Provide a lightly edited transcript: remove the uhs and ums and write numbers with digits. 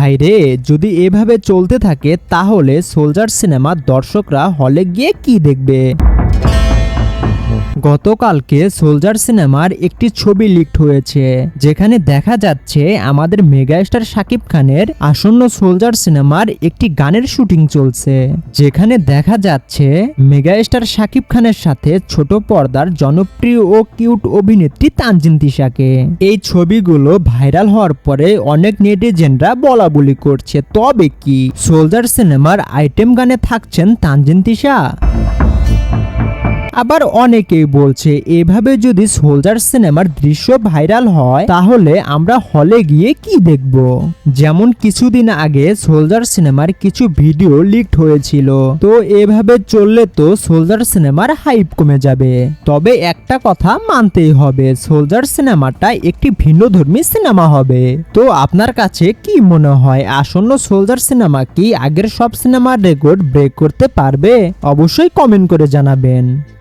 ভাইরে, যদি এভাবে চলতে থাকে তাহলে সোলজার সিনেমা দর্শকরা হলে গিয়ে কি দেখবে? গতকালকে সোলজার সিনেমার একটি ছবি লিকড হয়েছে, যেখানে দেখা যাচ্ছে আমাদের মেগাস্টার শাকিব খানের আসন্ন সোলজার সিনেমার একটি গানের শুটিং চলছে, যেখানে দেখা যাচ্ছে মেগাস্টার শাকিব খানের সাথে ছোট পর্দার জনপ্রিয় ও কিউট অভিনেত্রী তানজিন তিশাকে। এই ছবিগুলো ভাইরাল হওয়ার পরে অনেক নেটিজেনরা বলাবলি করছে, তবে কি সোলজার সিনেমার আইটেম গানে থাকছেন তানজিন তিশা? আবার অনেকেই বলছে এভাবে যদি সোলজার সিনেমার দৃশ্য ভাইরাল হয় তাহলে আমরা হলে গিয়ে কি দেখব। যেমন কিছুদিন আগে সোলজার সিনেমার কিছু ভিডিও লিকড হয়েছিল, তো এভাবে চললে তো সোলজার সিনেমার হাইপ কমে যাবে। তবে একটা কথা মানতেই হবে, সোলজার সিনেমাটা একটি ভিন্নধর্মী সিনেমা হবে। তো আপনার কাছে কি মনে হয়, আসন্ন সোলজার সিনেমা কি আগের সব সিনেমার রেকর্ড ব্রেক করতে পারবে? অবশ্যই কমেন্ট করে জানাবেন।